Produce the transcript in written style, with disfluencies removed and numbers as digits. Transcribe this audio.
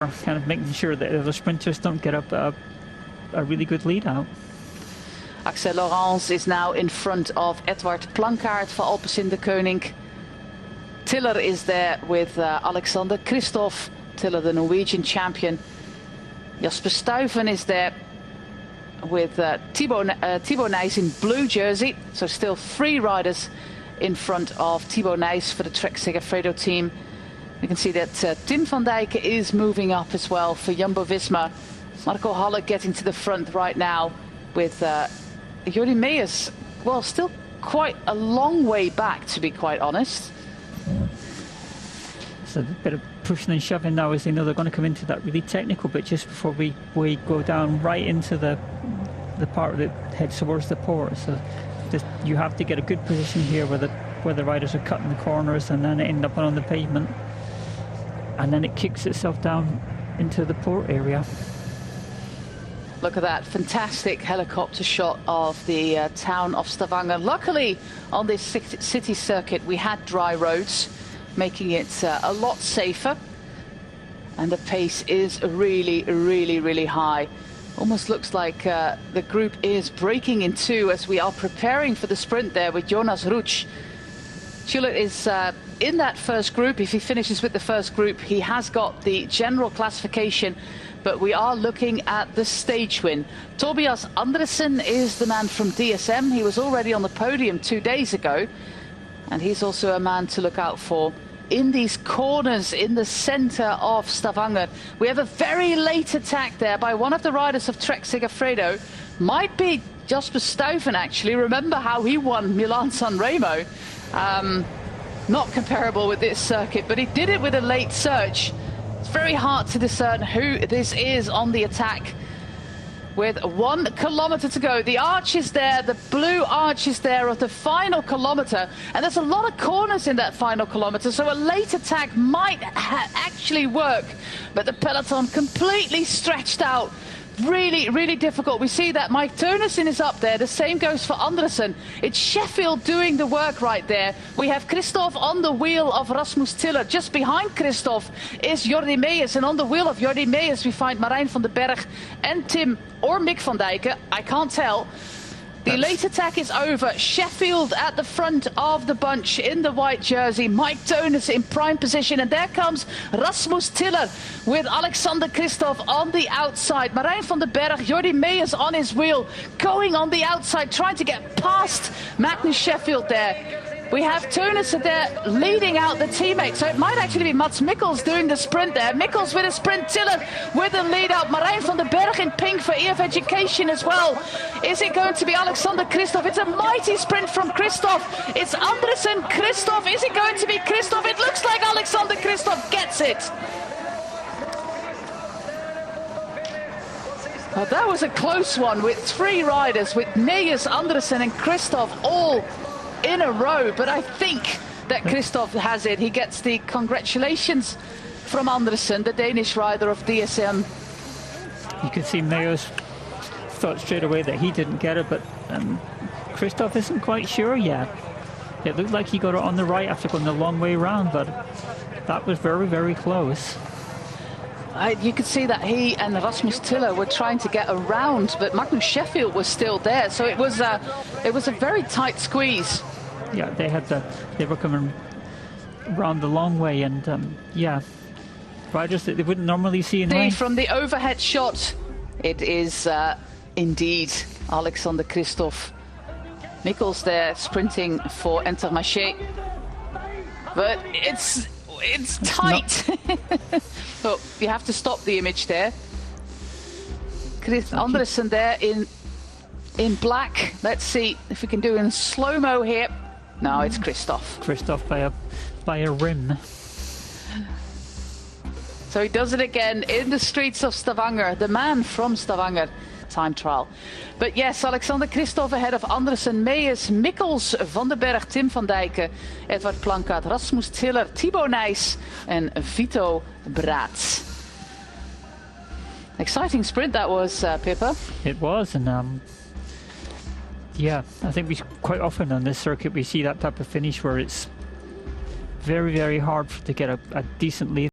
kind of making sure that the sprinters don't get up a really good lead out. Axel Laurens is now in front of Edward Plankaart for Alpecin de Koning. Tiller is there with Alexander Kristoff. Tiller, the Norwegian champion. Jasper Stuyven is there with Thibaut Nys in blue jersey. So still 3 riders in front of Thibaut Nys for the Trek Segafredo team. You can see that Tim van Dijk is moving up as well for Jumbo-Visma. Marco Halle getting to the front right now with Jordi Meijers. Well, still quite a long way back, to be quite honest. So a bit of pushing and shoving now as they know they're going to come into that really technical bit just before we go down right into the part that heads towards the port. So you have to get a good position here where the riders are cutting the corners and then end up on the pavement. And then it kicks itself down into the port area. Look at that fantastic helicopter shot of the town of Stavanger. Luckily, on this city circuit, we had dry roads, making it a lot safer. And the pace is really, really, really high. Almost looks like the group is breaking in two as we are preparing for the sprint there with Jonas Ruch. Schiller is in that first group. If he finishes with the first group, he has got the general classification. But we are looking at the stage win. Tobias Andresen is the man from DSM. He was already on the podium 2 days ago. And he's also a man to look out for in these corners in the center of Stavanger. We have a very late attack there by one of the riders of Trek Segafredo. Might be Jasper Stuyven, actually. Remember how he won Milan-San Remo. Not comparable with this circuit, but he did it with a late surge. It's very hard to discern who this is on the attack. With 1 kilometer to go, the arch is there, the blue arch is there of the final kilometer, and there's a lot of corners in that final kilometer, so a late attack might actually work, but the peloton completely stretched out. Really, really difficult. We see that Mike Teunissen is up there. The same goes for Andresen. It's Sheffield doing the work right there. We have Kristoff on the wheel of Rasmus Tiller. Just behind Kristoff is Jordi Meijers. And on the wheel of Jordi Meijers, we find Marijn van den Berg and Tim or Mick van Dijk. I can't tell. The late attack is over. Sheffield at the front of the bunch in the white jersey. Mike Teunissen in prime position. And there comes Rasmus Tiller with Alexander Kristoff on the outside. Marijn van den Berg, Jordi Meijers on his wheel, going on the outside, trying to get past Magnus Sheffield there. We have Teunissen there leading out the teammates. So it might actually be Mats Mikkels doing the sprint there. Mikkels with a sprint, Tiller with a lead out. Marijn van den Berg in pink for EF Education as well. Is it going to be Alexander Kristoff? It's a mighty sprint from Kristoff. It's Andresen, Kristoff. Is it going to be Kristoff? It looks like Alexander Kristoff gets it. Well, that was a close one with 3 riders, with Meijers, Andresen and Kristoff all in a row, but I think that Kristoff has it. He gets the congratulations from Andresen, the Danish rider of DSM. You could see Meijers thought straight away that he didn't get it, but Kristoff isn't quite sure yet. It looked like he got it on the right after going the long way around, but that was very, very close. You could see that he and Rasmus Tiller were trying to get around, but Magnus Sheffield was still there, so it was a very tight squeeze. Yeah, they were coming around the long way, and yeah, riders that they wouldn't normally see in rain. From the overhead shot, it is indeed Alexander Kristoff. Mikkels there sprinting for Intermarché, but it's tight. So you have to stop the image there. Andresen there in black. Let's see if we can do in slow-mo here. No, it's Kristoff. Kristoff by a rim. So he does it again in the streets of Stavanger. The man from Stavanger. Time trial. But yes, Alexander Kristoff ahead of Andresen, Meijers, Mikkels, Van den Berg, Tim van Dijk, Edward Plankaart, Rasmus Tiller, Thibaut Nys and Vito Braats. Exciting sprint that was, Pippa. It was, and yeah, I think we quite often on this circuit we see that type of finish where it's very, very hard to get a decent lead